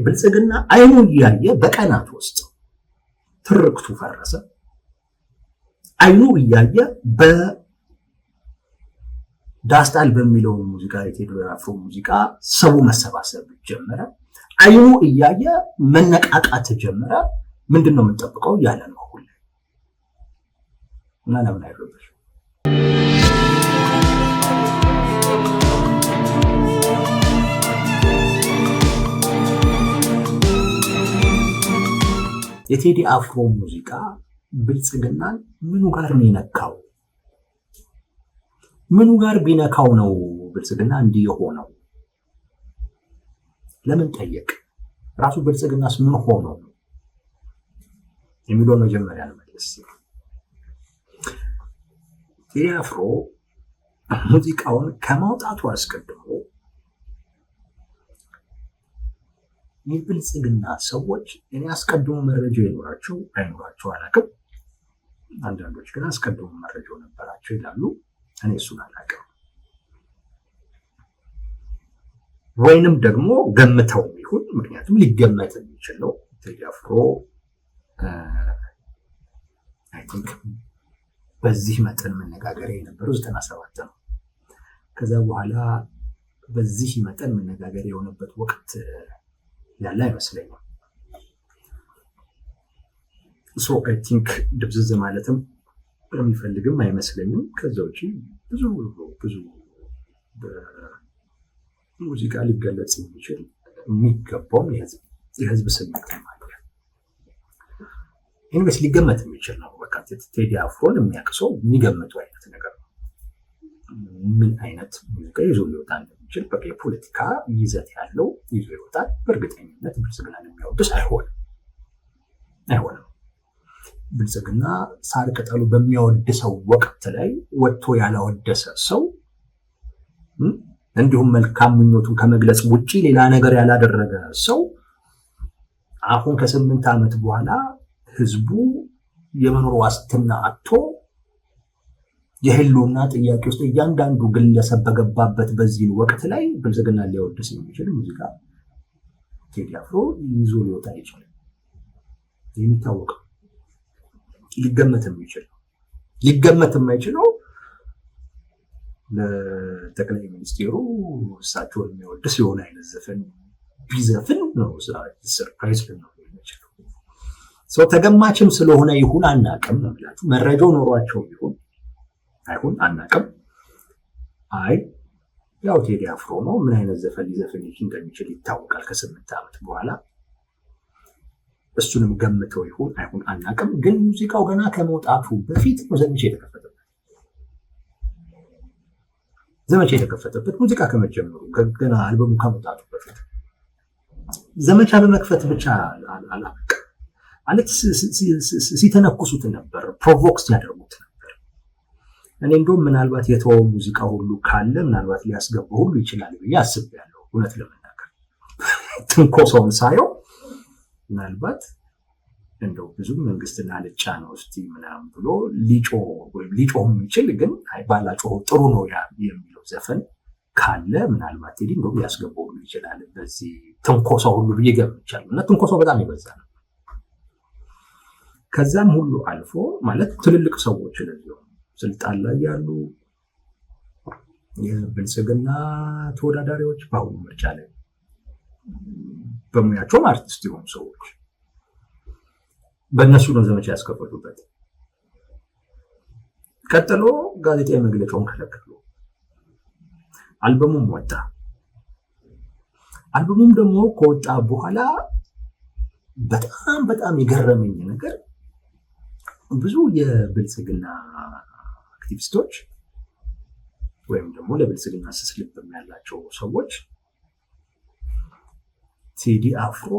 ብልጽግና አይኑ እያየ በቀናት ውስጥ ትርክቱ ፈረሰ። አይኑ እያየ በዳስጣል በሚለው ሙዚቃ የቴዲ አፍሮ ሙዚቃ ሰው መሰባሰብ ጀመረ። አይኑ እያየ መነቃቃት ጀመረ። ምንድነው የምንጠብቀው እያለ ነው ሁሉ እና ለምን አይረበሽ? የቴዲ አፍሮ ሙዚቃ ብልጽግናን ምኑ ጋር ነው የነካው? ምኑ ጋር ቢነካው ነው ብልጽግና እንዲህ የሆነው? ለምን ጠየቅ? ራሱ ብልጽግናስ ምን ሆኖ ነው የሚለው መጀመሪያ እንመልስ። ቴዲ አፍሮ ሙዚቃውን ከማውጣቱ አስቀድሞ የብልጽግና ሰዎች እኔ አስቀድሞ መረጃ ይኖራቸው አይኖራቸው አላውቅም። አንዳንዶች ግን አስቀድሞ መረጃው ነበራቸው ይላሉ። እኔ እሱን አላውቅም። ወይንም ደግሞ ገምተው ይሁን፣ ምክንያቱም ሊገመት የሚችል ነው። ቴዲ አፍሮ አይ ቲንክ በዚህ መጠን መነጋገሪያ የነበረው 97 ነው። ከዛ በኋላ በዚህ መጠን መነጋገሪያ የሆነበት ወቅት ያለ አይመስለኝም። ሶ አይ ቲንክ ድብዝዝ ማለትም የሚፈልግም አይመስለኝም። ከዛ ውጪ ብዙ በሙዚቃ ሊገለጽ የሚችል የሚገባውም የህዝብ ስሜት ማለት ኢንቨስት ሊገመት የሚችል ነው። በቃ ቴዲ አፍሮን የሚያቅሰው የሚገምተው አይነት ነገር ነው። ምን አይነት ሙዚቃ ይዞ ሊወጣ እንደሚችል በቃ የፖለቲካ ይዘት ያለው ይዞ ይወጣል። በእርግጠኝነት ብልጽግናን የሚያወድስ አይሆንም። ብልጽግና ሳር ቅጠሉ በሚያወድሰው ወቅት ላይ ወጥቶ ያላወደሰ ሰው እንዲሁም መልካም ምኞቱን ከመግለጽ ውጪ ሌላ ነገር ያላደረገ ሰው አሁን ከ8 ዓመት በኋላ ህዝቡ የመኖር ዋስትና አጥቶ የህልውና ጥያቄ ውስጥ እያንዳንዱ ግለሰብ በገባበት በዚህ ወቅት ላይ ብልጽግና ሊያወድስ የሚችል ሙዚቃ ቴዲ አፍሮ ይዞ ሊወጣ ይችላል። የሚታወቀው ሊገመት የማይችለው ለጠቅላይ ሚኒስቴሩ እሳቸውን የሚያወድስ የሆነ አይነት ዘፈን ቢዘፍን ነው ሰርፕራይዝ ነው የሚችለው። ሰው ተገማችም ስለሆነ ይሁን አናቅም ነው የሚላችሁ። መረጃው ኖሯቸው ይሁን አይሁን አናቅም። አይ ያው ቴዲ አፍሮ ነው ምን አይነት ዘፈን ሊዘፍን እንደሚችል ይታወቃል ከ8 ዓመት በኋላ። እሱንም ገምተው ይሁን አይሁን አናቅም። ግን ሙዚቃው ገና ከመውጣቱ በፊት ዘመቻ የተከፈተበት ሙዚቃ ከመጀመሩ ገና አልበሙ ከመውጣቱ በፊት ዘመቻ በመክፈት ብቻ አላበቃ ማለት ሲተነኩሱት ነበር፣ ፕሮቮክስ ያደርጉት ነበር። እኔ እንደውም ምናልባት የተወው ሙዚቃ ሁሉ ካለ ምናልባት ሊያስገባው ሁሉ ይችላል ብዬ አስቤያለሁ። እውነት ለመናገር ትንኮሳውን ሳየው ምናልባት እንደው ብዙ መንግስትና ልጫ ነው እስቲ ምናምን ብሎ ሊጮህ የሚችል ግን ባላጮህ ጥሩ ነው የሚለው ዘፈን ካለ ምናልባት ቴዲ እንደው ሊያስገባው ሁሉ ይችላል በዚህ ትንኮሳው ሁሉ ብዬ ገምቻለሁ። እና ትንኮሳው በጣም ይበዛ ነው። ከዛም ሁሉ አልፎ ማለት ትልልቅ ሰዎች ለዚሁ ስልጣን ላይ ያሉ የብልጽግና ተወዳዳሪዎች በአሁኑ ምርጫ ላይ በሙያቸውም አርቲስት የሆኑ ሰዎች በእነሱ ነው ዘመቻ ያስከፈቱበት። ቀጥሎ ጋዜጣዊ መግለጫውን ከለከሉ። አልበሙም ወጣ። አልበሙም ደግሞ ከወጣ በኋላ በጣም የገረመኝ ነገር ብዙ የብልጽግና አክቲቪስቶች ወይም ደግሞ ለብልጽግና ስስልብ ያላቸው ሰዎች ቴዲ አፍሮ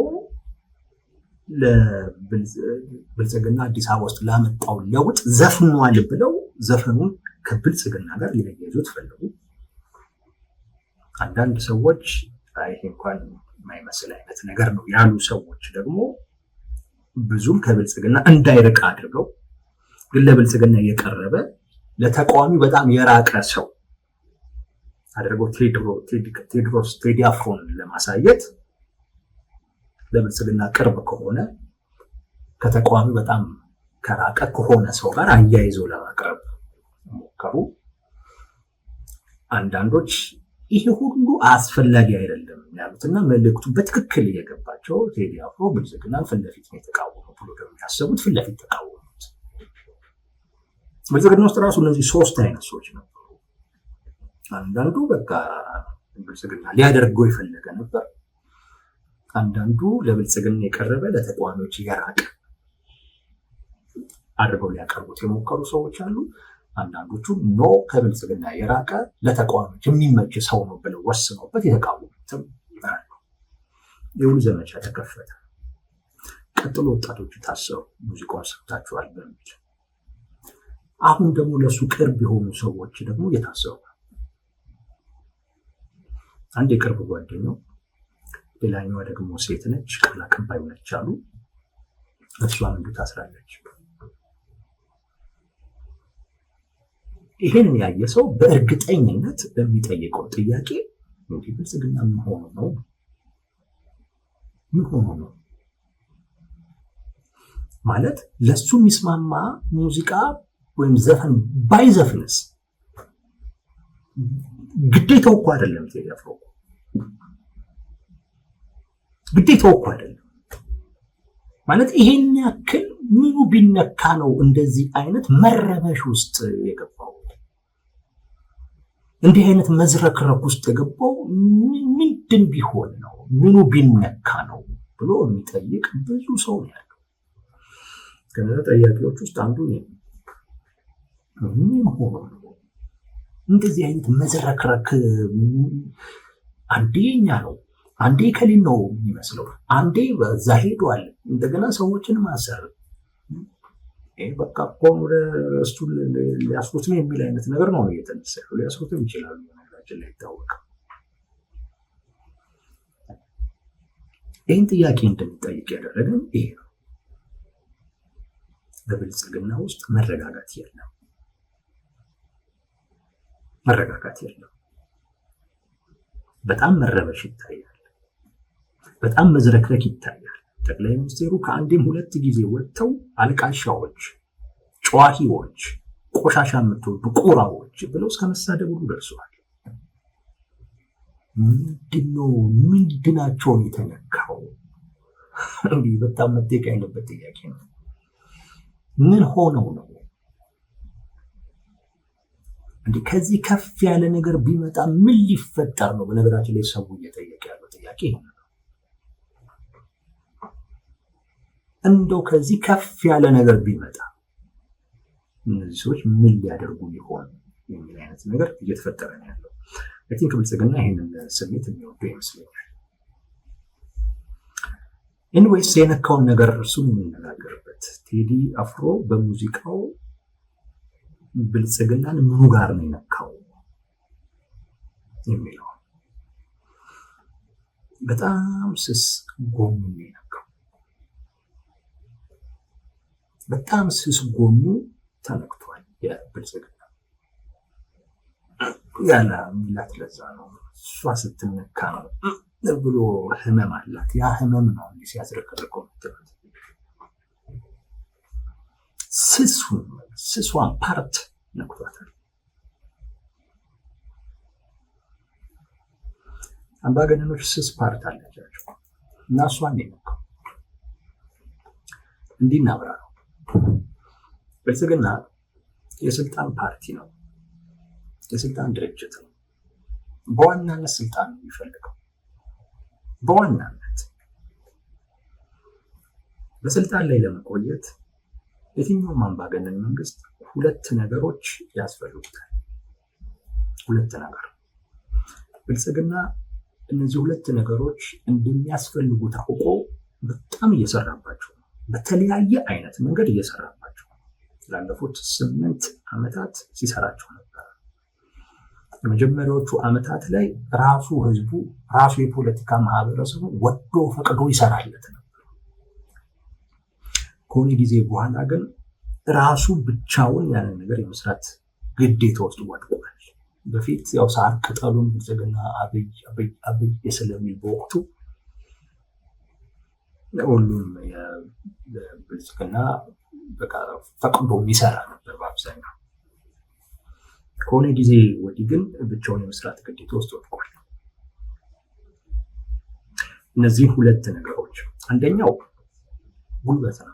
ለብልጽግና አዲስ አበባ ውስጥ ላመጣው ለውጥ ዘፍኗል ብለው ዘፈኑን ከብልጽግና ጋር ሊያያይዙት ፈለጉ። አንዳንድ ሰዎች ይሄ እንኳን የማይመስል አይነት ነገር ነው ያሉ ሰዎች ደግሞ ብዙም ከብልጽግና እንዳይርቅ አድርገው ግን ለብልጽግና የቀረበ ለተቃዋሚ በጣም የራቀ ሰው አድርገው ቴዲ አፍሮን ለማሳየት ለብልጽግና ቅርብ ከሆነ ከተቃዋሚ በጣም ከራቀ ከሆነ ሰው ጋር አያይዞ ለማቅረብ ሞከሩ። አንዳንዶች ይሄ ሁሉ አስፈላጊ አይደለም ያሉትና መልእክቱ በትክክል እየገባቸው ቴዲ አፍሮ ብልጽግናን ፊት ለፊት ነው የተቃወመው ብሎ ደግሞ ያሰቡት ፊት ለፊት ተቃወሙት። ብልጽግና ውስጥ ራሱ እነዚህ ሶስት አይነት ሰዎች ነበሩ። አንዳንዱ በቃ ብልጽግና ሊያደርገው የፈለገ ነበር። አንዳንዱ ለብልጽግና የቀረበ ለተቃዋሚዎች የራቀ አድርገው ሊያቀርቡት የሞከሩ ሰዎች አሉ። አንዳንዶቹ ኖ ከብልጽግና የራቀ ለተቃዋሚዎች የሚመች ሰው ነው ብለው ወስነውበት የተቃወሙትም አሉ። የሁሉ ዘመቻ ተከፈተ። ቀጥሎ ወጣቶቹ ታሰሩ፣ ሙዚቃውን ሰምታችኋል በሚል። አሁን ደግሞ ለሱ ቅርብ የሆኑ ሰዎች ደግሞ እየታሰሩ፣ አንድ የቅርብ ጓደኛው፣ ሌላኛዋ ደግሞ ሴት ነች፣ ቃል አቀባይ ነች አሉ። እሷም እንዲሁ ታስራለች። ይሄንን ያየ ሰው በእርግጠኝነት በሚጠይቀው ጥያቄ እንግዲህ ብልጽግና ምን ሆኖ ነው? ምን ሆኖ ነው ማለት ለሱ የሚስማማ ሙዚቃ ወይም ዘፈን ባይዘፍንስ ግዴታው እኮ አይደለም። ቴዲ አፍሮ ግዴታው እኮ አይደለም ማለት ይሄን ያክል ምኑ ቢነካ ነው እንደዚህ አይነት መረበሽ ውስጥ የገባው? እንዲህ አይነት መዝረክረክ ውስጥ የገባው ምንድን ቢሆን ነው? ምኑ ቢነካ ነው ብሎ የሚጠይቅ ብዙ ሰው ነው ያለው። ከነዛ ጠያቂዎች ውስጥ አንዱ ምን ሆኖ ነው እንደዚህ አይነት መዝረክረክ? አንዴ እኛ ነው፣ አንዴ ከሊን ነው የሚመስለው፣ አንዴ በዛ ሄዷል፣ እንደገና ሰዎችን ማሰር በቃ ቆም ወደ እሱ ሊያስሩት ነው የሚል አይነት ነገር ነው እየተነሳ ያለው። ሊያስሩትም ይችላሉ ነገራችን ላይ ይታወቃል። ይህን ጥያቄ እንድንጠይቅ ያደረገን ይሄ ነው። በብልጽግና ውስጥ መረጋጋት የለም፣ መረጋጋት የለም። በጣም መረበሽ ይታያል፣ በጣም መዝረክረክ ይታያል። ጠቅላይ ሚኒስትሩ ከአንዴም ሁለት ጊዜ ወጥተው አልቃሻዎች፣ ጨዋሂዎች፣ ቆሻሻ የምትወዱ ቁራዎች ብለው እስከ መሳደብ ሁሉ ደርሰዋል። ምንድነው? ምንድናቸውን የተነካው? እንዲህ በጣም መጠየቅ ያለበት ጥያቄ ነው። ምን ሆነው ነው? እንዲህ ከዚህ ከፍ ያለ ነገር ቢመጣ ምን ሊፈጠር ነው? በነገራችን ላይ ሰው እየጠየቀ ያለው ጥያቄ ነው። እንደው ከዚህ ከፍ ያለ ነገር ቢመጣ እነዚህ ሰዎች ምን ሊያደርጉ ይሆን የሚል አይነት ነገር እየተፈጠረ ነው ያለው። አይ ቲንክ ብልጽግና ይሄንን ስሜት የሚወዱ ይመስለኛል። ኤኒዌይስ የነካውን ነገር እርሱን የምንነጋገርበት ቴዲ አፍሮ በሙዚቃው ብልጽግናን ምኑ ጋር ነው የነካው የሚለው በጣም ስስ ጎኑ ነው የነካው። በጣም ስስ ጎኑ ተነክቷል። የብልጽግና ያለ ሚላት ለዛ ነው እሷ ስትነካ ነው ብሎ ህመም አላት። ያ ህመም ነው እንዲህ ሲያዝረከርከው ስሷን ፓርት ነክቷታል። አምባገነኖች ስስ ፓርት አላቸው እና እሷን የነካው እንዲህ እናብራ ነው። ብልጽግና የስልጣን ፓርቲ ነው፣ የስልጣን ድርጅት ነው። በዋናነት ስልጣን ነው የሚፈልገው። በዋናነት በስልጣን ላይ ለመቆየት የትኛውም አምባገነን መንግስት ሁለት ነገሮች ያስፈልጉታል። ሁለት ነገር። ብልጽግና እነዚህ ሁለት ነገሮች እንደሚያስፈልጉት አውቆ በጣም እየሰራባቸው ነው። በተለያየ አይነት መንገድ እየሰራባቸው ነው። ላለፉት 8 ዓመታት ሲሰራቸው ነበር። የመጀመሪያዎቹ ዓመታት ላይ ራሱ ህዝቡ፣ ራሱ የፖለቲካ ማህበረሰቡ ወዶ ፈቅዶ ይሰራለት ነበር። ከሆነ ጊዜ በኋላ ግን ራሱ ብቻውን ያንን ነገር የመስራት ግዴታ ውስጥ ወድቋል። በፊት ያው ሳር ቅጠሉን ብልጽግና አብይ ስለሚል በወቅቱ ሁሉም የብልጽግና በቃ ፈቅዶ የሚሰራ ነበር በአብዛኛው። ከሆነ ጊዜ ወዲህ ግን ብቻውን የመስራት ግዴታ ውስጥ ወድቋል። እነዚህ ሁለት ነገሮች፣ አንደኛው ጉልበት ነው።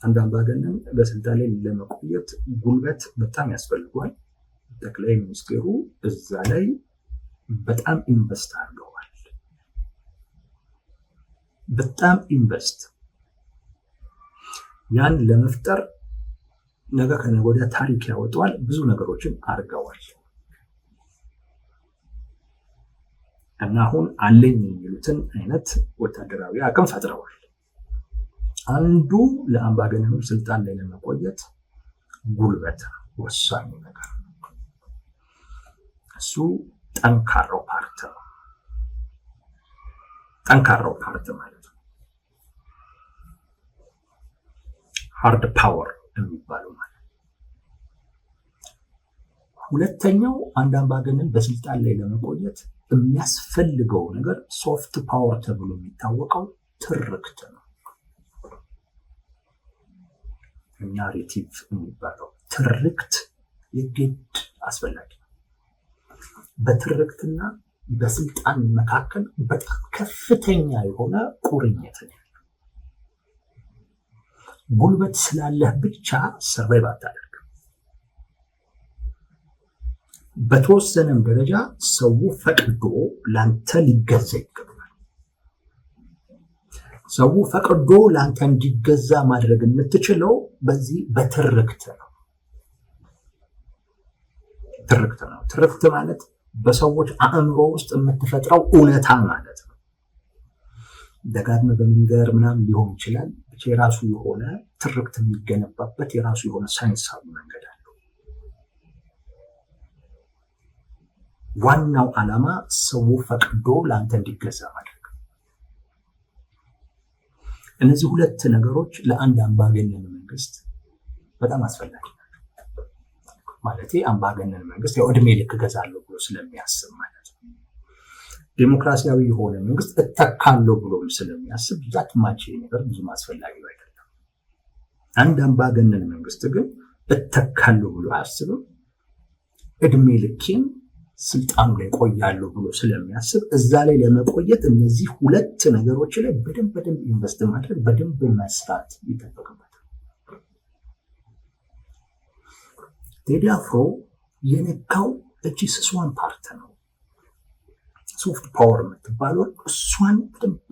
አንድ አምባገነን በስልጣን ላይ ለመቆየት ጉልበት በጣም ያስፈልገዋል። ጠቅላይ ሚኒስትሩ እዛ ላይ በጣም ኢንቨስት አድርገዋል። በጣም ኢንቨስት ያን ለመፍጠር ነገ ከነገ ወዲያ ታሪክ ያወጣዋል። ብዙ ነገሮችን አድርገዋል እና አሁን አለኝ የሚሉትን አይነት ወታደራዊ አቅም ፈጥረዋል። አንዱ ለአምባገነኑ ስልጣን ላይ ለመቆየት ጉልበት ወሳኙ ነገር ነው። እሱ ጠንካራው ፓርት ነው። ጠንካራው ፓርት ማለት ነው ሃርድ ፓወር የሚባለው ማለት። ሁለተኛው አንድ አምባገነን በስልጣን ላይ ለመቆየት የሚያስፈልገው ነገር ሶፍት ፓወር ተብሎ የሚታወቀው ትርክት ነው። ናሬቲቭ የሚባለው ትርክት የግድ አስፈላጊ ነው። በትርክትና በስልጣን መካከል በጣም ከፍተኛ የሆነ ቁርኝት ነው። ጉልበት ስላለህ ብቻ ሰርቫይቭ አታደርግም። በተወሰነም ደረጃ ሰው ፈቅዶ ላንተ ሊገዛ ይገባል። ሰው ፈቅዶ ላንተ እንዲገዛ ማድረግ የምትችለው በዚህ በትርክት ነው። ትርክት ማለት በሰዎች አእምሮ ውስጥ የምትፈጥረው እውነታ ማለት ነው። ደጋግመ በመንገር ምናምን ሊሆን ይችላል። ብቻ የራሱ የሆነ ትርክት የሚገነባበት የራሱ የሆነ ሳይንሳዊ መንገድ አለው። ዋናው ዓላማ ሰው ፈቅዶ ለአንተ እንዲገዛ ማድረግ። እነዚህ ሁለት ነገሮች ለአንድ አምባገነን መንግስት በጣም አስፈላጊ ናቸው። ማለት አምባገነን መንግስት ያው እድሜ ልክ እገዛለሁ ብሎ ስለሚያስብ ማለት ነው። ዴሞክራሲያዊ የሆነ መንግስት እተካለሁ ብሎ ስለሚያስብ ዛት ማች ነገር ብዙም አስፈላጊ አይደለም። አንድ አምባገነን መንግስት ግን እተካለሁ ብሎ አያስብም። እድሜ ልኬን ስልጣኑ ላይ ቆያለሁ ብሎ ስለሚያስብ እዛ ላይ ለመቆየት እነዚህ ሁለት ነገሮች ላይ በደንብ ኢንቨስት ማድረግ በደንብ መስራት ይጠበቅበታል። ቴዲ አፍሮ የነካው እቺ ስሷን ፓርት ነው። ሶፍት ፓወር የምትባለው እሷን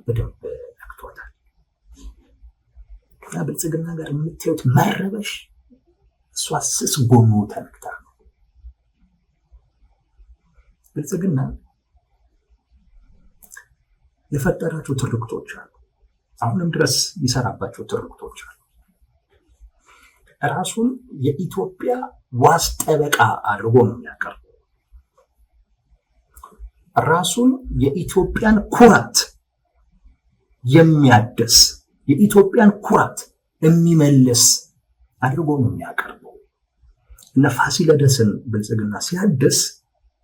በደንብ ነክቶታል። እና ብልጽግና ጋር የምታዩት መረበሽ እሷ ስስ ጎኑ ተነክታ ነው። ብልጽግና የፈጠራቸው ትርክቶች አሉ። አሁንም ድረስ የሚሰራባቸው ትርክቶች አሉ። ራሱን የኢትዮጵያ ዋስ ጠበቃ አድርጎ ነው የሚያቀርበው። ራሱን የኢትዮጵያን ኩራት የሚያድስ የኢትዮጵያን ኩራት የሚመልስ አድርጎ ነው የሚያቀርበው። እነ ፋሲለደስን ብልጽግና ሲያድስ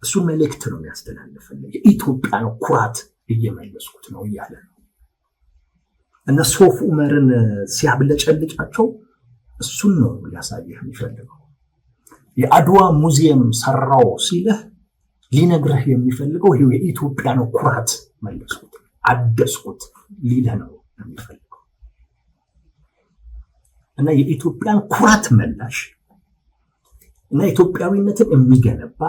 እሱ መልእክት ነው የሚያስተላልፍልን። የኢትዮጵያን ኩራት እየመለስኩት ነው እያለ ነው። እነ ሶፍ ዑመርን ሲያብለጨልጫቸው እሱን ነው ሊያሳየህ የሚፈልገው። የአድዋ ሙዚየም ሰራው ሲልህ ሊነግርህ የሚፈልገው ይሄው የኢትዮጵያን ኩራት መለስኩት አደስኩት ሊልህ ነው የሚፈልገው። እና የኢትዮጵያን ኩራት መላሽ እና ኢትዮጵያዊነትን የሚገነባ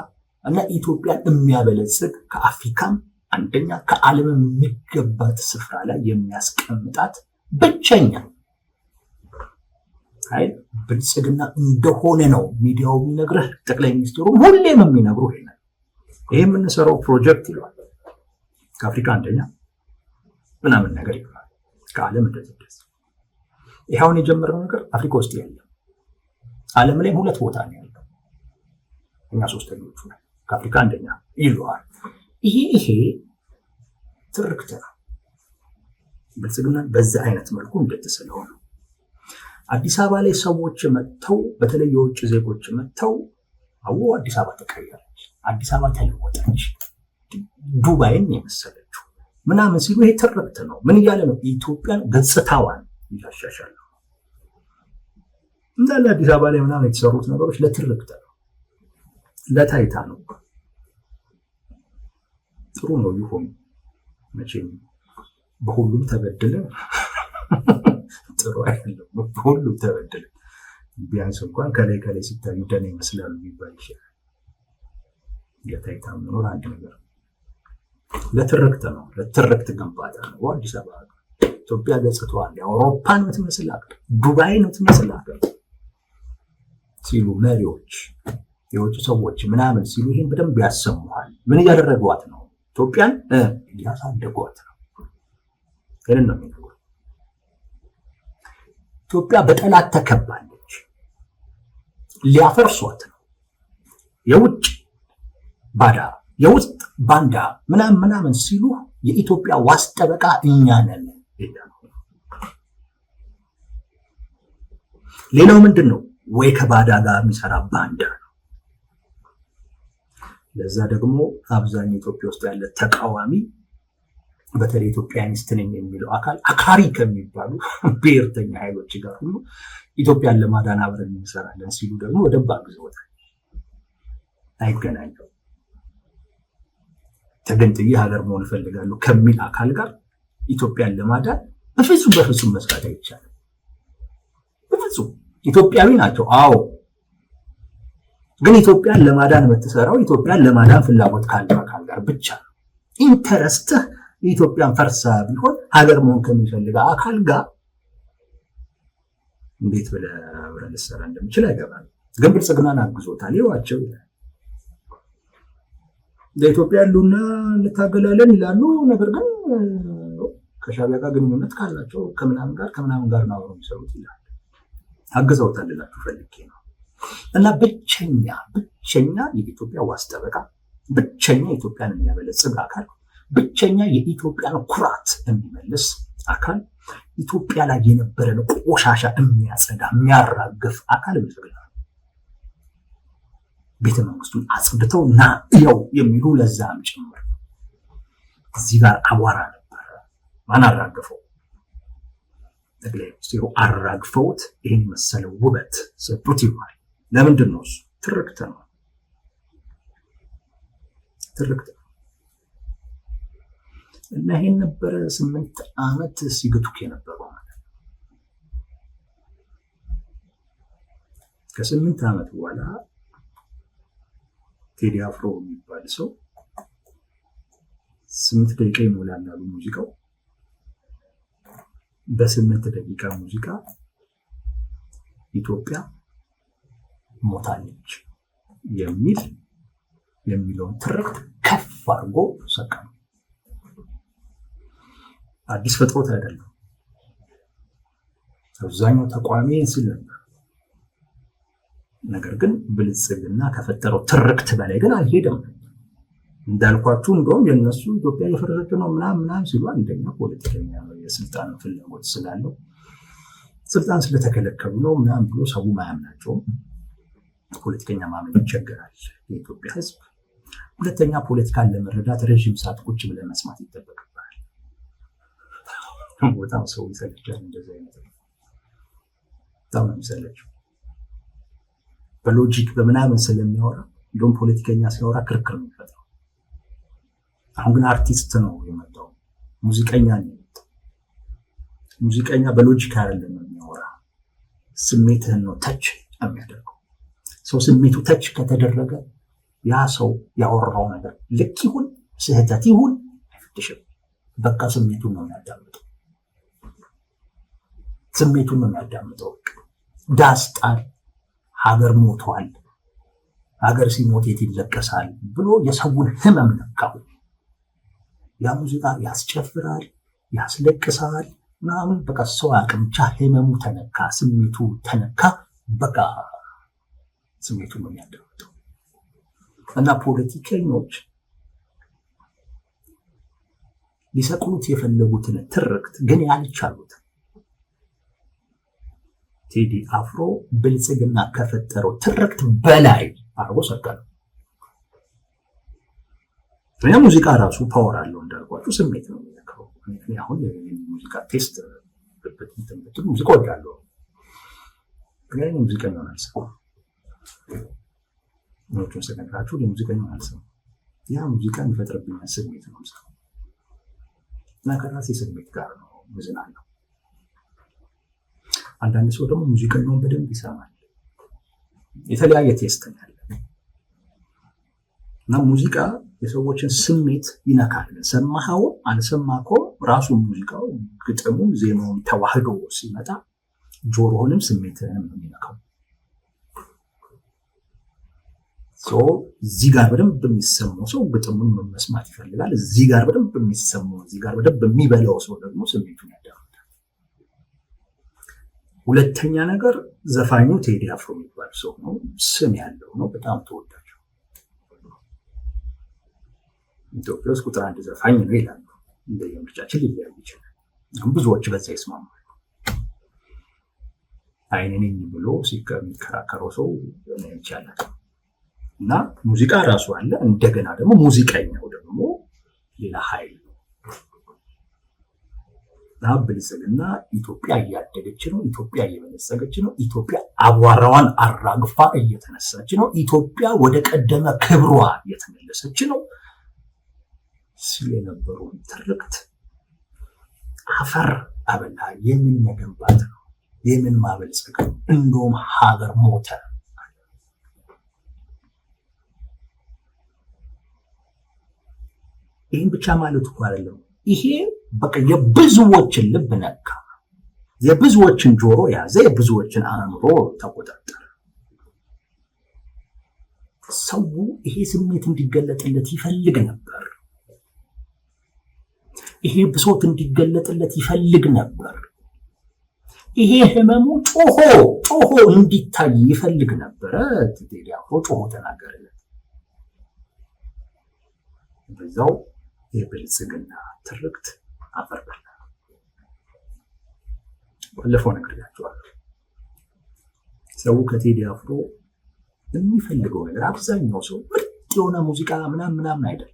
እና ኢትዮጵያን የሚያበለጽግ ከአፍሪካም አንደኛ ከዓለም የሚገባት ስፍራ ላይ የሚያስቀምጣት ብቸኛ ኃይል ብልጽግና እንደሆነ ነው ሚዲያው የሚነግርህ። ጠቅላይ ሚኒስትሩ ሁሌም የሚነግሩህ ይሄ የምንሰራው ፕሮጀክት ይሏል። ከአፍሪካ አንደኛ ምናምን ነገር ይሏል። ከዓለም እንደዚህ ይሄውን የጀመረው ነገር አፍሪካ ውስጥ ያለ ዓለም ላይ ሁለት ቦታ ነው ያለው። እኛ ሶስተኞቹ ነን። ከአፍሪካ አንደኛ ይሏል። ይሄ ትርክት ነው። ብልጽግና በዛ አይነት መልኩ እንደተሰለው ነው። አዲስ አበባ ላይ ሰዎች መጥተው በተለይ የውጭ ዜጎች መጥተው አዲስ አበባ ተቀየረች፣ አዲስ አበባ ተለወጠች፣ ዱባይን የመሰለችው ምናምን ሲሉ ይሄ ትርክት ነው። ምን እያለ ነው? ኢትዮጵያን ገጽታዋን እያሻሻለ ነው። እንዳለ አዲስ አበባ ላይ ምናምን የተሰሩት ነገሮች ለትርክት ነው፣ ለታይታ ነው። ጥሩ ነው ይሁን። መቼም በሁሉም ተበደለ ጥሩ አይደለም። በሁሉም ተበደለ ቢያንስ እንኳን ከላይ ከላይ ሲታዩ ደህና ይመስላሉ ቢባል ይችላል። ለታይታ መኖር አንድ ነገር ለትርክት ነው፣ ለትርክት ግንባታ ነው። አዲስ አበባ ኢትዮጵያ ገጽታዋን የአውሮፓን የምትመስል ሀገር፣ ዱባይን የምትመስል ሀገር ሲሉ መሪዎች፣ የውጭ ሰዎች ምናምን ሲሉ ይህን በደንብ ያሰሙሃል። ምን እያደረጓት ነው? ኢትዮጵያን እያሳደጓት ነው። ይህንን ነው የሚነግሩ። ኢትዮጵያ በጠላት ተከባለች፣ ሊያፈርሷት ነው። የውጭ ባዳ የውስጥ ባንዳ ምናምን ሲሉ የኢትዮጵያ ዋስ ጠበቃ እኛ ነን ይላሉ። ሌላው ምንድን ነው? ወይ ከባዳ ጋር የሚሰራ ባንዳ ነው። ለዛ ደግሞ አብዛኛው ኢትዮጵያ ውስጥ ያለ ተቃዋሚ በተለይ ኢትዮጵያኒስት ነኝ የሚለው አካል አክራሪ ከሚባሉ ብሔርተኛ ኃይሎች ጋር ሁሉ ኢትዮጵያን ለማዳን አብረን እንሰራለን ሲሉ ደግሞ ወደባ ግዘውታል። አይገናኙም። ተገንጥዬ ሀገር መሆን እፈልጋለሁ ከሚል አካል ጋር ኢትዮጵያን ለማዳን በፍጹም መስራት አይቻልም። በፍጹም ኢትዮጵያዊ ናቸው። አዎ፣ ግን ኢትዮጵያን ለማዳን የምትሰራው ኢትዮጵያን ለማዳን ፍላጎት ካለው አካል ጋር ብቻ ነው። ኢንተረስትህ የኢትዮጵያን ፈርሳ ቢሆን ሀገር መሆን ከሚፈልገው አካል ጋር እንዴት ብለህ አብረን ልትሰራ እንደምችል አይገባም። ግን ብልጽግናን አግዞታል። ይዋቸው ለኢትዮጵያ ያሉና እንታገላለን ይላሉ። ነገር ግን ከሻዕቢያ ጋር ግንኙነት ካላቸው ከምናምን ጋር ነው የሚሰሩት ይላል። አግዘውታል ልላችሁ ፈልጌ ነው። እና ብቸኛ የኢትዮጵያ ዋስ ጠበቃ፣ ብቸኛ ኢትዮጵያን የሚያበለጽግ አካል፣ ብቸኛ የኢትዮጵያን ኩራት የሚመልስ አካል፣ ኢትዮጵያ ላይ የነበረን ቆሻሻ የሚያጸዳ የሚያራግፍ አካል ብልጽግና ነው። ቤተ መንግስቱን አጽድተው ና ያው የሚሉ ለዛም ጭምር ነው። እዚህ ጋር አቧራ ነበረ። ማን አራግፈው? ጠቅላይ ሚኒስትሩ አራግፈውት ይህን መሰለ ውበት ሰጡት ይባል። ለምንድን ነው? እሱ ትርክት ነው። እና ይሄን ነበረ 8 ዓመት ሲግቱክ የነበረው ማለት ነው። ከ8 ዓመት በኋላ ቴዲ አፍሮ የሚባል ሰው 8 ደቂቃ ይሞላል አሉ ሙዚቃው። በ8 ደቂቃ ሙዚቃ ኢትዮጵያ ሞታለች የሚለውን ትርክት ከፍ አድርጎ ሰቀሙ። አዲስ ፈጥሮት አይደለም። አብዛኛው ተቋሚ ሲል ነበር። ነገር ግን ብልጽግና ከፈጠረው ትርክት በላይ ግን አልሄደም። እንዳልኳችሁ እንደውም የነሱ ኢትዮጵያ እየፈረሰች ነው ምናምን ሲሉ አንደኛ ፖለቲከኛ የስልጣን ፍላጎት ስላለው ስልጣን ስለተከለከሉ ነው ምናምን ብሎ ሰው ማያምናቸውም። ፖለቲከኛ ማመን ይቸገራል የኢትዮጵያ ሕዝብ። ሁለተኛ ፖለቲካን ለመረዳት ረዥም ሰዓት ቁጭ ብለን መስማት ይጠበቅብናል። በጣም ሰው ይሰለቻል። እንደዚህ አይነት በጣም ነው የሚሰለችው። በሎጂክ በምናምን ስለሚያወራ እንደውም ፖለቲከኛ ሲያወራ ክርክር ነው የሚፈጥረው። አሁን ግን አርቲስት ነው የመጣው፣ ሙዚቀኛ ነው የመጣው። ሙዚቀኛ በሎጂክ አይደለም የሚያወራ፣ ስሜትህን ነው ተች የሚያደርገው። ሰው ስሜቱ ተች ከተደረገ ያ ሰው ያወራው ነገር ልክ ይሁን ስህተት ይሁን አይፈትሽም። በቃ ስሜቱን ነው የሚያዳምጠው። ዳስጣል ሀገር ሞቷል፣ ሀገር ሲሞት የት ይለቀሳል ብሎ የሰውን ህመም ነካው። ያ ሙዚቃ ያስጨፍራል፣ ያስለቅሳል ምናምን። በቃ ሰው አቅም ብቻ ህመሙ ተነካ፣ ስሜቱ ተነካ። በቃ ስሜቱን ነው የሚያዳምጠው። እና ፖለቲከኞች ሊሰቅሉት የፈለጉትን ትርክት ግን ያልቻሉት ቴዲ አፍሮ ብልጽግና ከፈጠረው ትርክት በላይ አርጎ ሰቀለው። ሙዚቃ ራሱ ፓወር አለው እንዳልኳችሁ፣ ስሜት ነው። አሁን የሙዚቃ ቴስት ሙዚቃ ወዳለሁ ግን ሙዚቀኛውን አልሰማም። ኖቹን ስነግራችሁ ሙዚቀኛውን አልሰማም። ያ ሙዚቃ የሚፈጥርብኝ ስሜት ነው እና ከራሴ ስሜት ጋር ነው ምዝናለው። አንዳንድ ሰው ደግሞ ሙዚቀኛውን በደንብ ይሰማል። የተለያየ ቴስት ነው ያለ እና ሙዚቃ የሰዎችን ስሜት ይነካል። ሰማኸው አልሰማኸው ራሱ ሙዚቃው ግጥሙ ዜማው ተዋህዶ ሲመጣ ጆሮህንም ስሜትህንም ነው የሚነካው። እዚህ ጋር በደንብ የሚሰማው ሰው ግጥሙን መስማት ይፈልጋል። እዚህ ጋር በደንብ የሚሰማው እዚህ ጋር በደንብ የሚበላው ሰው ደግሞ ስሜቱን ያዳምጣል። ሁለተኛ ነገር ዘፋኙ ቴዲ አፍሮ የሚባል ሰው ነው። ስም ያለው ነው። በጣም ተወዳጅ ኢትዮጵያ ውስጥ ቁጥር 1 ዘፋኝ ነው ይላሉ። እንደየምርጫችን ሊለያይ ይችላል። ብዙዎች በዛ ይስማማሉ። አይነኝ ብሎ ሲከራከረው ሰው ይቻላል። እና ሙዚቃ ራሱ አለ። እንደገና ደግሞ ሙዚቀኛው ደግሞ ሌላ ኃይል ነው። ብልጽግና ኢትዮጵያ እያደገች ነው። ኢትዮጵያ እየበለጸገች ነው። ኢትዮጵያ አቧራዋን አራግፋ እየተነሳች ነው። ኢትዮጵያ ወደ ቀደመ ክብሯ እየተመለሰች ነው ሲል የነበሩ ትርክት አፈር አበላ። የምን መገንባት ነው? የምን ማበልጸግ ነው? እንደውም ሀገር ሞተ። ይህን ብቻ ማለት እኮ አይደለም። ይሄ በቃ የብዙዎችን ልብ ነካ፣ የብዙዎችን ጆሮ ያዘ፣ የብዙዎችን አእምሮ ተቆጣጠረ። ሰው ይሄ ስሜት እንዲገለጥለት ይፈልግ ነበር። ይሄ ብሶት እንዲገለጥለት ይፈልግ ነበር። ይሄ ህመሙ ጮሆ እንዲታይ ይፈልግ ነበረ። ቴዲ አፍሮ ጮሆ ተናገረለት። በዛው የብልጽግና ትርክት አፈርበላ። ባለፈው ነግሬያቸዋለሁ። ሰው ከቴዲ አፍሮ የሚፈልገው ነገር አብዛኛው ሰው ምርጥ የሆነ ሙዚቃ ምናምን አይደለም።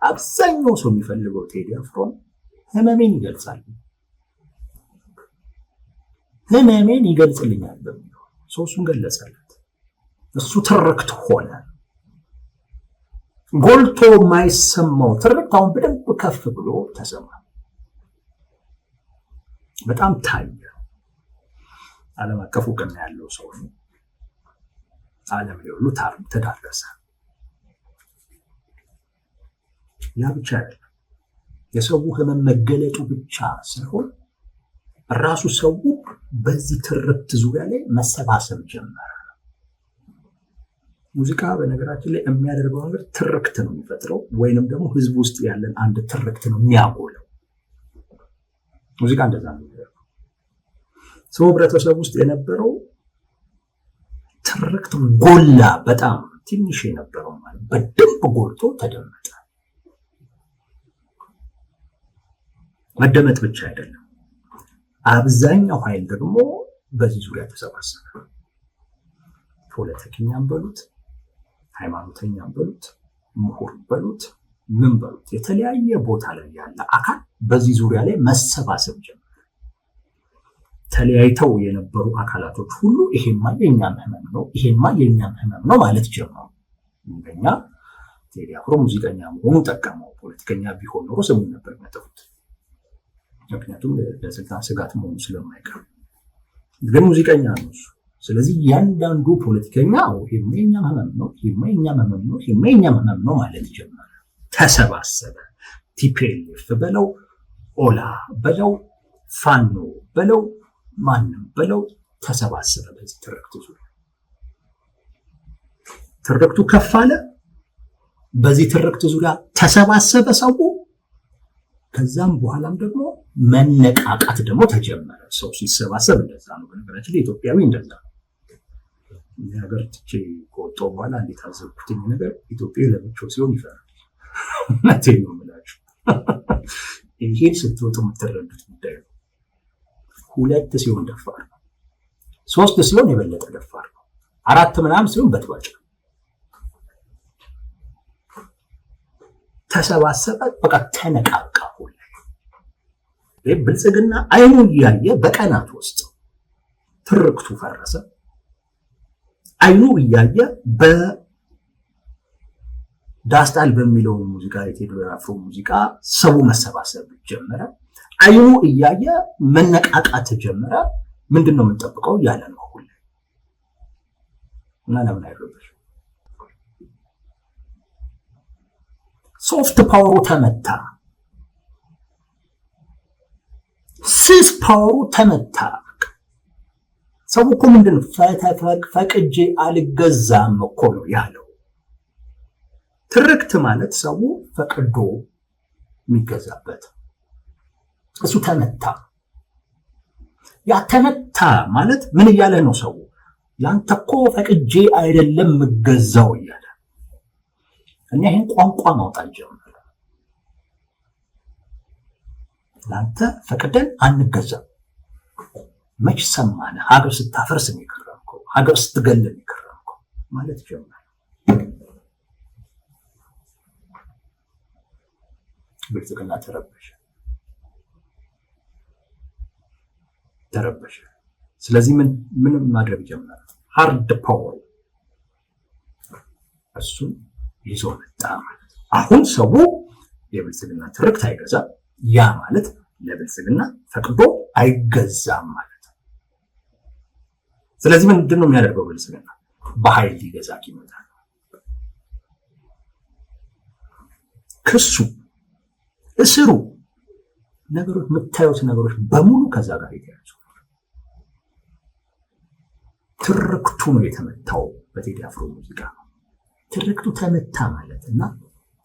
አብዛኛው ሰው የሚፈልገው ቴዲ አፍሮን ህመሜን ይገልጻል፣ ህመሜን ይገልጽልኛል በሚለው ሰው እሱን ገለጸለት። እሱ ትርክት ሆነ። ጎልቶ የማይሰማው ትርክት አሁን በደንብ ከፍ ብሎ ተሰማ። በጣም ታየ። ዓለም አቀፍ እውቅና ያለው ሰው ነው። ዓለም ላይ ሁሉ ተዳረሰ። ያ ብቻ አይደለም። የሰው ህመም መገለጡ ብቻ ሳይሆን ራሱ ሰው በዚህ ትርክት ዙሪያ ላይ መሰባሰብ ጀመረ። ሙዚቃ በነገራችን ላይ የሚያደርገው ነገር ትርክት ነው የሚፈጥረው፣ ወይንም ደግሞ ህዝብ ውስጥ ያለን አንድ ትርክት ነው የሚያጎለው። ሙዚቃ እንደዛ ነው የሚያደርገው። ሰው ህብረተሰብ ውስጥ የነበረው ትርክት ጎላ። በጣም ትንሽ የነበረው ማለት በደንብ ጎልቶ ተደመጠ። መደመጥ ብቻ አይደለም፣ አብዛኛው ኃይል ደግሞ በዚህ ዙሪያ ተሰባሰበ። ፖለቲከኛም በሉት፣ ሃይማኖተኛም በሉት፣ ምሁር በሉት፣ ምን በሉት፣ የተለያየ ቦታ ላይ ያለ አካል በዚህ ዙሪያ ላይ መሰባሰብ ጀመረ። ተለያይተው የነበሩ አካላቶች ሁሉ ይሄማ የኛም ህመም ነው፣ ይሄማ የኛም ህመም ነው ማለት ጀመሩ። እንደኛ ቴዲ አፍሮ ሙዚቀኛ መሆኑ ጠቀመው። ፖለቲከኛ ቢሆን ኖሮ ስሙን ነበር የሚያጠፉት፣ ምክንያቱም ለስልጣን ስጋት መሆኑ ስለማይቀር። ግን ሙዚቀኛ ነው እሱ። ስለዚህ ያንዳንዱ ፖለቲከኛ ይሄማ የኛም ህመም ነው፣ ይሄማ የኛም ህመም ነው፣ ይሄማ የኛም ህመም ነው ማለት ጀመረ። ተሰባሰበ። ቲፒኤልኤፍ በለው፣ ኦላ በለው፣ ፋኖ በለው፣ ማንም በለው ተሰባሰበ በዚህ ትርክቱ ዙሪያ። ትርክቱ ከፍ አለ። በዚህ ትርክት ዙሪያ ተሰባሰበ ሰው። ከዛም በኋላም ደግሞ መነቃቃት ደግሞ ተጀመረ። ሰው ሲሰባሰብ እንደዛ ነው። በነገራችን ላይ ኢትዮጵያዊ እንደዛ ነው። ነገር ትቼ ከወጣሁ በኋላ እንዴት አዘብኩትኝ ነገር ኢትዮጵያዊ ለብቻው ሲሆን ይፈራል። እውነቴን ነው የምላችሁ። ይሄን ስትወጡ የምትረዱት ጉዳይ ነው። 2 ሲሆን ደፋር ነው። 3 ሲሆን የበለጠ ደፋር ነው። 4 ምናምን ሲሆን በጥባጭ ነው። ተሰባሰበ፣ በቃ ተነቃቃ። ብልጽግና አይኑ እያየ በቀናት ውስጥ ትርክቱ ፈረሰ። አይኑ እያየ በዳስጣል በሚለው ሙዚቃ የቴዲ አፍሮ ሙዚቃ ሰው መሰባሰብ ጀመረ። አይኑ እያየ መነቃቃት ጀመረ። ምንድነው የምንጠብቀው ያለ ነው ሁሉ እና ለምን አይረበሽ? ሶፍት ፓወሩ ተመታ፣ ስስ ፓወሩ ተመታ። ሰው እኮ ምንድነው ፈቅጄ አልገዛም እኮ ነው ያለው። ትርክት ማለት ሰው ፈቅዶ የሚገዛበት እሱ ተመታ። ያ ተመታ ማለት ምን እያለ ነው? ሰው ላንተ እኮ ፈቅጄ አይደለም የምገዛው እያለ እኛ ይህን ቋንቋ ማውጣት ጀመረ። ላንተ ፈቅደን አንገዛም። መች ሰማን? ሀገር ስታፈርስ ነው የከረምከው፣ ሀገር ስትገል ነው የከረምከው ማለት ጀመረ። ብልጽግና ተረበሸ። ስለዚህ ምን ማድረግ ጀመረ? ሃርድ ፓወር እሱን ይዞ መጣ ማለት። አሁን ሰው የብልጽግና ትርክት አይገዛም። ያ ማለት ለብልጽግና ፈቅዶ አይገዛም ማለት። ስለዚህ ምንድነው የሚያደርገው? ብልጽግና በኃይል ሊገዛ ይመጣል። ክሱ፣ እስሩ፣ ነገሮች የምታዩት ነገሮች በሙሉ ከዛ ጋር የተያዙ። ትርክቱ ነው የተመታው በቴዲ አፍሮ ሙዚቃ ነው። ትርክቱ ተመታ ማለት እና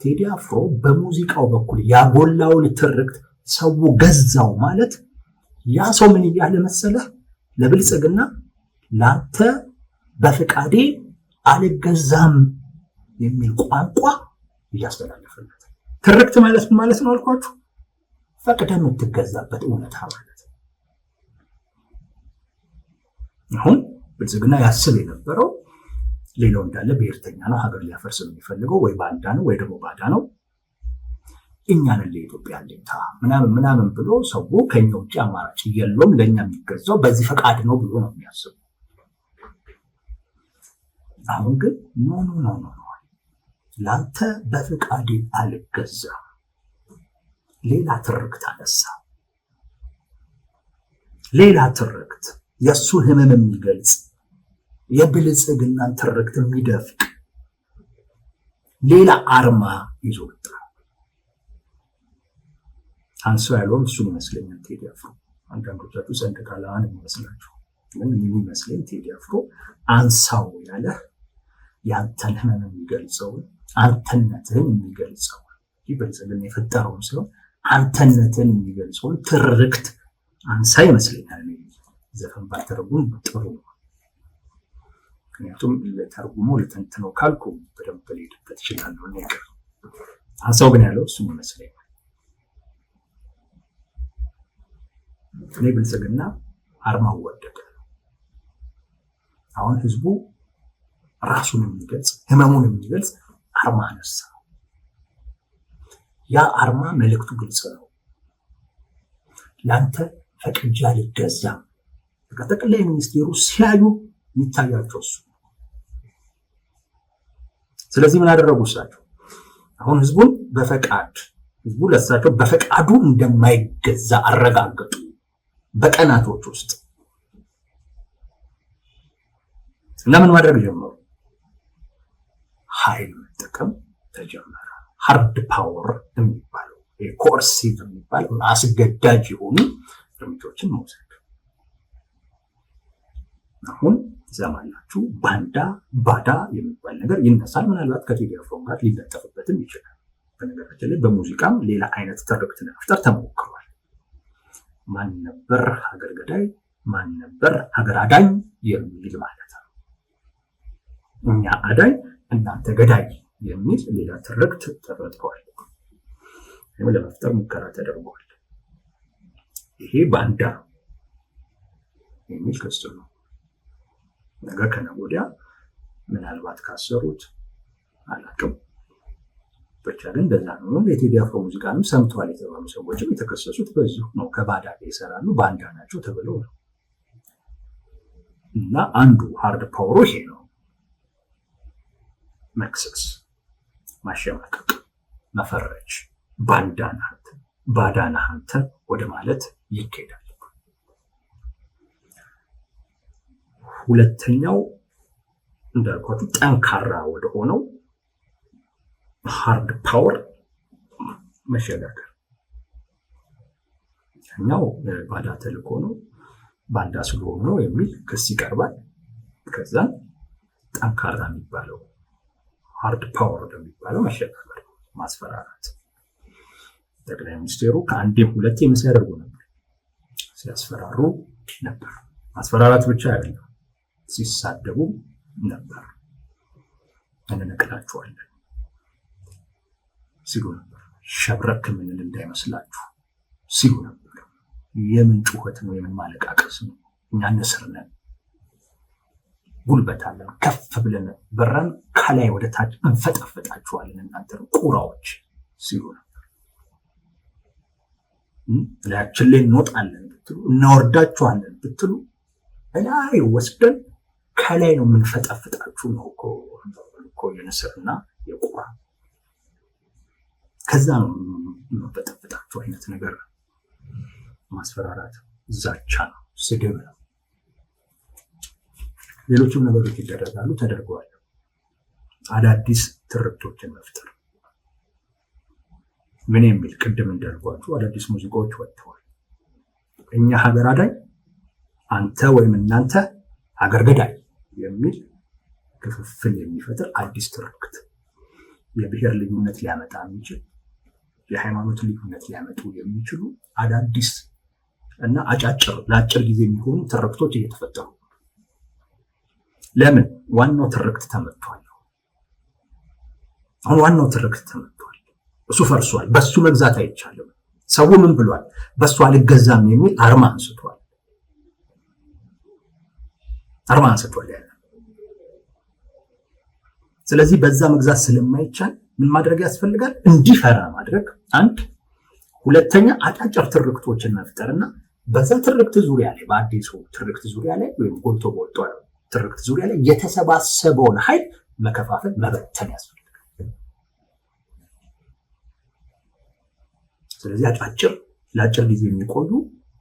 ቴዲ አፍሮ በሙዚቃው በኩል ያጎላውን ትርክት ሰው ገዛው ማለት ያ ሰው ምን እያለ መሰለህ? ለብልጽግና ላንተ በፍቃዴ አልገዛም የሚል ቋንቋ እያስተላለፈለት። ትርክት ማለት ምን ማለት ነው አልኳችሁ? ፈቅደህ የምትገዛበት እውነታ ማለት ነው። አሁን ብልጽግና ያስብ የነበረው ሌላው እንዳለ ብሔርተኛ ነው፣ ሀገር ሊያፈርስ ነው የሚፈልገው፣ ወይ ባንዳ ነው ወይ ደግሞ ባዳ ነው፣ እኛንን ለኢትዮጵያ አለኝታ ምናምን ብሎ ሰው ከኛ ውጭ አማራጭ የለውም፣ ለእኛ የሚገዛው በዚህ ፈቃድ ነው ብሎ ነው የሚያስበው። አሁን ግን ኖ ላንተ በፍቃዴ አልገዛም። ሌላ ትርክት አነሳ። ሌላ ትርክት የእሱ ህመም የሚገልጽ የብልጽግናን ትርክት የሚደፍቅ ሌላ አርማ ይዞ ወጣ። አንሳው ያለውም እሱን ይመስለኛል ቴዲ አፍሮ። አንዳንዶቻችሁ ሰንደቅ ዓላማን የሚመስላችሁ ግን የሚመስለኝ ቴዲ አፍሮ አንሳው ያለ ያንተን ህመም የሚገልጸውን አንተነትህን የሚገልጸውን ብልጽግና የፈጠረውን ሲሆን አንተነትህን የሚገልጸውን ትርክት አንሳ ይመስለኛል። ዘፈን ባልተረጉም ጥሩ ነው። ምክንያቱም ለተርጉሞ ለተንትነው ካልኩ በደንብ ልሄድበት እችላለሁ። ነገር አንሳው ግን ያለው እሱን ይመስለኛል። እኔ ብልጽግና አርማው ወደቀ። አሁን ህዝቡ ራሱን የሚገልጽ ህመሙን የሚገልጽ አርማ አነሳ። ያ አርማ መልእክቱ ግልጽ ነው። ላንተ ፈቅጄ አልገዛም። ጠቅላይ ሚኒስቴሩ ሲያዩ የሚታያቸው እሱ። ስለዚህ ምን አደረጉ እሳቸው? አሁን ህዝቡን ህዝቡ ለእሳቸው በፈቃዱ እንደማይገዛ አረጋገጡ። በቀናቶች ውስጥ ለምን ማድረግ ጀመሩ? ኃይል መጠቀም ተጀመረ። ሃርድ ፓወር የሚባለው ኮርሲቭ የሚባለው አስገዳጅ የሆኑ እርምጃዎችን መውሰድ። አሁን ዘማናችሁ ባዳ የሚባል ነገር ይነሳል። ምናልባት ከቴዲ አፍሮ ጋር ሊለጠፍበትም ይችላል። በነገራችን ላይ በሙዚቃም ሌላ አይነት ትርክት ለመፍጠር ተሞክሯል። ማን ነበር ሀገር ገዳይ፣ ማን ነበር ሀገር አዳኝ የሚል ማለት ነው። እኛ አዳኝ እናንተ ገዳይ የሚል ሌላ ትርክት ተፈጥሯል። ለመፍጠር ሙከራ ተደርጓል። ይሄ ባንዳ የሚል ክስ ነው። ነገ ከነገ ወዲያ ምናልባት ካሰሩት አላውቅም ብቻ ግን እንደዛ ነው። የቴዲ አፍሮ ሙዚቃንም ሰምተዋል የተባሉ ሰዎችም የተከሰሱት በዚሁ ነው። ከባዳ ጋር ይሰራሉ፣ ባንዳ ናቸው ተብለው ነው። እና አንዱ ሃርድ ፓወሩ ይሄ ነው። መክሰስ፣ ማሸማቀቅ፣ መፈረጅ፣ ባንዳ ነህ አንተ፣ ባዳ ነህ አንተ ወደ ማለት ይኬዳል። ሁለተኛው እንዳልኳችሁ ጠንካራ ወደ ሆነው ሃርድ ፓወር መሸጋገር። እኛው ባዳ ተልእኮ ነው፣ ባንዳ ስለሆኑ ነው የሚል ክስ ይቀርባል። ከዛ ጠንካራ የሚባለው ሃርድ ፓወር የሚባለው መሸጋገር፣ ማስፈራራት። ጠቅላይ ሚኒስትሩ ከአንዴም ሁለቴም ሲያደርጉ ነበር፣ ሲያስፈራሩ ነበር። ማስፈራራት ብቻ አይደለም፣ ሲሳደቡ ነበር። እንነቅላችኋለን ሲሉ ነበር። ሸብረክ ምንል እንዳይመስላችሁ ሲሉ ነበር። የምን ጩኸት ነው? የምን ማለቃቀስ ነው? እኛ ንስር ነን፣ ጉልበት አለን፣ ከፍ ብለን በረን ከላይ ወደ ታች እንፈጠፍጣችኋለን እናንተ ቁራዎች ሲሉ ነበር። ላያችን ላይ እንወጣለን ብትሉ፣ እናወርዳችኋለን ብትሉ ላይ ወስደን ከላይ ነው የምንፈጠፍጣችሁ ነው እኮ የንስርና የቁራ ከዛ ነው የምንፈጠፍጣችሁ አይነት ነገር ነው። ማስፈራራት፣ ዛቻ ነው፣ ስድብ ነው። ሌሎችም ነገሮች ይደረጋሉ፣ ተደርገዋል። አዳዲስ ትርክቶችን መፍጠር ምን የሚል ቅድም እንዳልኳችሁ አዳዲስ ሙዚቃዎች ወጥተዋል። እኛ ሀገር አዳኝ፣ አንተ ወይም እናንተ ሀገር ገዳይ የሚል ክፍፍል የሚፈጥር አዲስ ትርክት፣ የብሔር ልዩነት ሊያመጣ የሚችል የሃይማኖት ልዩነት ሊያመጡ የሚችሉ አዳዲስ እና አጫጭር ለአጭር ጊዜ የሚሆኑ ትርክቶች እየተፈጠሩ። ለምን? ዋናው ትርክት ተመቷል። አሁን ዋናው ትርክት ተመቷል፣ እሱ ፈርሷል። በሱ መግዛት አይቻልም። ሰው ምን ብሏል? በሱ አልገዛም የሚል አርማ አንስቷል። ያለ ስለዚህ በዛ መግዛት ስለማይቻል ምን ማድረግ ያስፈልጋል? እንዲፈራ ማድረግ አንድ። ሁለተኛ አጫጭር ትርክቶችን መፍጠርና በዛ ትርክት ዙሪያ ላይ በአዲሱ ትርክት ዙሪያ ላይ ወይም ጎልቶ በወጣ ትርክት ዙሪያ ላይ የተሰባሰበውን ኃይል መከፋፈል፣ መበተን ያስፈልጋል። ስለዚህ አጫጭር ለአጭር ጊዜ የሚቆዩ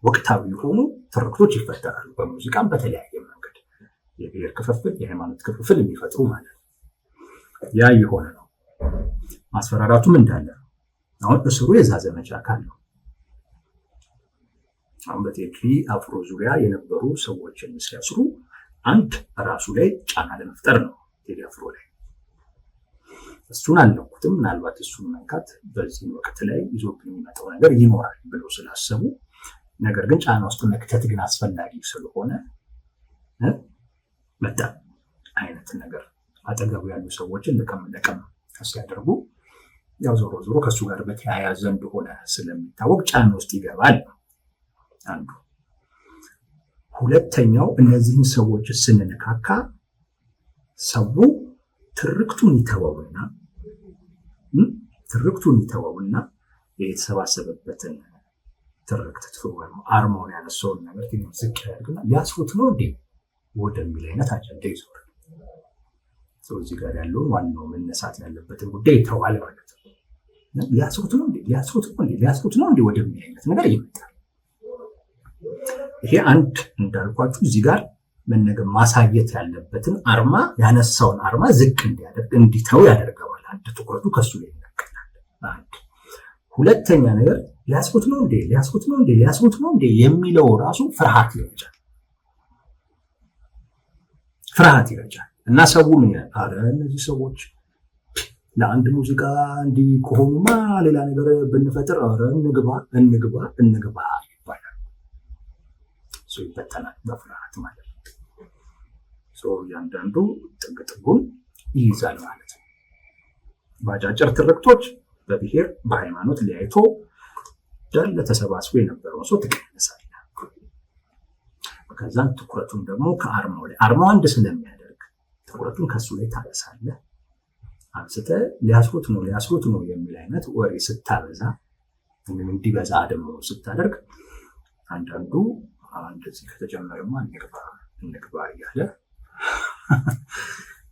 ወቅታዊ የሆኑ ትርክቶች ይፈጠራሉ። በሙዚቃም በተለያየ መንገድ የብሔር ክፍፍል፣ የሃይማኖት ክፍፍል የሚፈጥሩ ማለት ነው። ያ የሆነ ነው። ማስፈራራቱም እንዳለ ነው። አሁን እስሩ የዛ ዘመቻ አካል ነው። አሁን በቴዲ አፍሮ ዙሪያ የነበሩ ሰዎችን ሲያስሩ አንድ ራሱ ላይ ጫና ለመፍጠር ነው። ቴዲ አፍሮ ላይ እሱን አልነኩትም፣ ምናልባት እሱን መንካት በዚህ ወቅት ላይ ይዞብን የሚመጣው ነገር ይኖራል ብለው ስላሰቡ፣ ነገር ግን ጫና ውስጥ መክተት ግን አስፈላጊ ስለሆነ መጣ አይነት ነገር አጠገቡ ያሉ ሰዎችን ለቀም ሲያደርጉ ያው ዞሮ ዞሮ ከሱ ጋር በተያያዘ እንደሆነ ስለሚታወቅ ጫና ውስጥ ይገባል። አንዱ። ሁለተኛው እነዚህን ሰዎች ስንነካካ ሰው ትርክቱን ይተወውና የተሰባሰበበትን ትርክት ትፈወው አርማውን ያነሳውን ነገር ዝቅ ያደርግና ሊያስሩት ነው እንዴ ወደሚል አይነት አጀንዳ ይዞራል። እዚህ ጋር ያለውን ዋናው መነሳት ያለበትን ጉዳይ ይተዋል ማለት ነው። ሊያስሩት ነው እንዴ ወደሚል አይነት ነገር ይመጣል። ይሄ አንድ እንዳልኳችሁ እዚህ ጋር መነገር ማሳየት ያለበትን አርማ ያነሳውን አርማ ዝቅ እንዲያደርግ እንዲተው ያደርገዋል። አንድ ትኩረቱ ከሱ ላይ ይነቀላል። አንድ ሁለተኛ ነገር ሊያስሩት ነው እንዴ የሚለው ራሱ ፍርሃት ይረጫል። እና ሰው ምን ይላል? አረ እነዚህ ሰዎች ለአንድ ሙዚቃ እንዲህ ከሆኑማ ሌላ ነገር ብንፈጥር አረ እንግባ ይባላል። ሰው ይበተናል በፍርሃት ማለት ነው። ሰው እያንዳንዱ ጥግጥጉን ይይዛል ማለት ነው። በአጫጭር ትርክቶች በብሔር በሃይማኖት ሊያይቶ ዳለ ተሰባስቦ የነበረውን ሰው ትቀንሳለህ። ከዛን ትኩረቱን ደግሞ ከአርማው ላይ አርማው አንድ ስለሚያደርግ ትኩረቱን ከሱ ላይ ታነሳለህ። አንስተህ ሊያስሩት ነው የሚል አይነት ወሬ ስታበዛ እንዲበዛ ደግሞ ስታደርግ አንዳንዱ እንደዚህ ከተጀመረማ እንግባ እያለ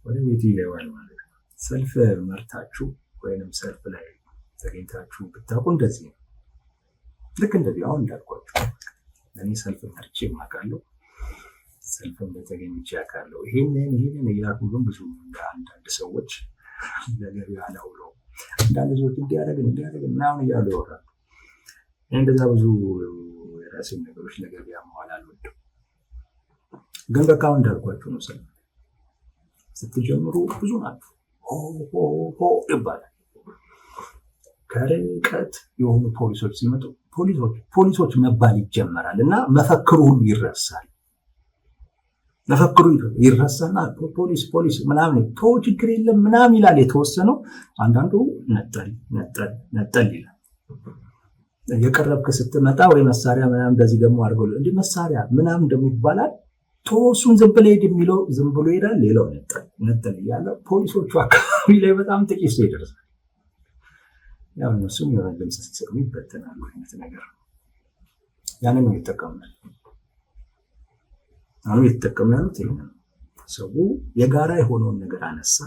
ወደ ቤት ይገባል ማለት ነው። ሰልፍ መርታችሁ ወይንም ሰልፍ ላይ ተገኝታችሁ ብታውቁ እንደዚህ ነው። ልክ እንደዚህ አሁን እንዳልኳችሁ እኔ ሰልፍ መርቼ አውቃለሁ፣ ሰልፍ ተገኝቼ አውቃለሁ። ይሄንን እያልኩ ግን ብዙ አንዳንድ ሰዎች ለገበያ አላውለው አንዳንድ ሰዎች እንዲያደርግ ምናምን እያሉ ያወራሉ። እንደዛ ብዙ የራሴን ነገሮች ለገበያ መዋል አልወድም። ግን በቃ አሁን እንዳልኳችሁ ነው። ሰልፍ ስትጀምሩ ብዙ ናችሁ ሆ ይባላል። ከርቀት የሆኑ ፖሊሶች ሲመጡ ፖሊሶች መባል ይጀመራል እና መፈክሩ ሁሉ ይረሳል። ይረሳና ፖሊስ ምናምን ችግር የለም ምናምን ይላል የተወሰነው። አንዳንዱ ነጠል ይላል። የቀረብክ ስትመጣ ወይ መሳሪያ ምናምን እንደዚህ ደግሞ አድርገው እንዲህ መሳሪያ ምናምን ደግሞ ይባላል። እሱን ዝም ብሎ ሄድ የሚለው ዝም ብሎ ይሄዳል። ሌላው ነጠል እያለ ፖሊሶቹ አካባቢ ላይ በጣም ጥቂት ሰው ይደርሳል። ያው እነሱም የሆነ ድምፅ ሲሰሙ ይበተናሉ አይነት ነገር ያንን ነው የተጠቀምነው። አሁን የተጠቀምነው ያሉት ይሄንን ሰው የጋራ የሆነውን ነገር አነሳ።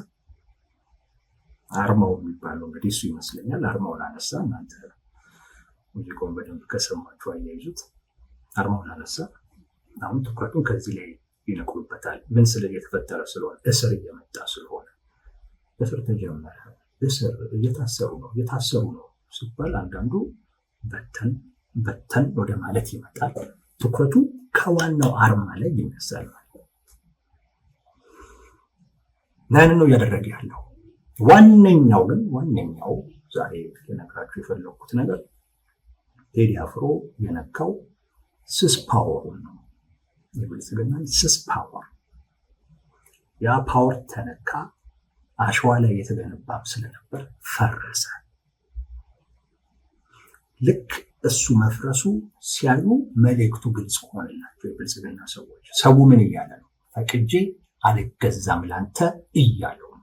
አርማው የሚባለው እንግዲህ እሱ ይመስለኛል። አርማውን አነሳ። እናንተ ሙዚቃውን በደንብ ከሰማችሁ አያይዙት። አርማውን አነሳ። አሁን ትኩረቱን ከዚህ ላይ ይነቅሉበታል። ምን እየተፈጠረ ስለሆነ እስር እየመጣ ስለሆነ እስር ተጀመረ። እስር እየታሰሩ ነው ሲባል አንዳንዱ በተን ወደ ማለት ይመጣል። ትኩረቱ ከዋናው አርማ ላይ ይነሳል ማለት ነው። ያንን ነው እያደረገ ያለው። ዋነኛው ዛሬ ልነግራችሁ የፈለኩት ነገር ቴዲ አፍሮ የነካው ስስ ፓወሩን ነው። የብልጽግና ስስ ፓወር፣ ያ ፓወር ተነካ። አሸዋ ላይ የተገነባም ስለነበር ፈረሰ። ልክ እሱ መፍረሱ ሲያዩ መልእክቱ ግልጽ ሆነላቸው የብልጽግና ሰዎች። ሰው ምን እያለ ነው? ፈቅጄ አልገዛም ላንተ እያለው ነው።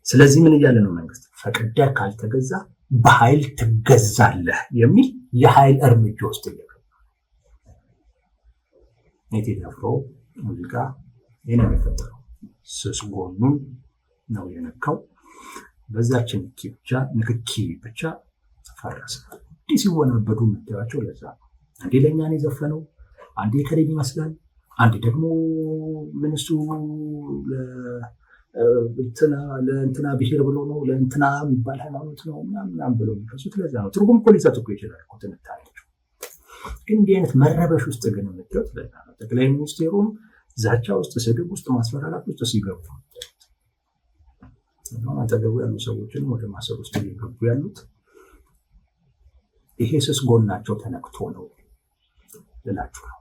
ስለዚህ ምን እያለ ነው መንግስት? ፈቅደ ካልተገዛ በኃይል ትገዛለህ የሚል የኃይል እርምጃ ውስጥ እየገባ የቴዲ አፍሮ ሙዚቃ ይህን የፈጠረው ስስ ጎኑን ነው የነካው። በዛችን ንክኪ ብቻ ፈረሰ። እንዲህ ሲወናበዱ የምታዩቸው ለዛ ነው። አንዴ ለእኛ ነው የዘፈነው፣ አንዴ ከሌን ይመስላል፣ አንዴ ደግሞ ምንሱ ለእንትና ብሔር ብሎ ነው፣ ለእንትና የሚባል ሃይማኖት ነው ምናምን ብሎ የሚከሱት ለዛ ነው። ትርጉም እኮ ሊሰጥ እኮ ይችላል እኮ ትንታኔያቸው። ግን እንዲህ አይነት መረበሽ ውስጥ ግን የምታዩት ለዛ ነው። ጠቅላይ ሚኒስቴሩም ዛቻ ውስጥ፣ ስድብ ውስጥ፣ ማስፈራራት ውስጥ ሲገቡ አጠገቡ ያሉ ሰዎችን ወደ ማሰብ ውስጥ እየገቡ ያሉት ይሄ ስስ ጎናቸው ተነክቶ ነው ልላችሁ ነው።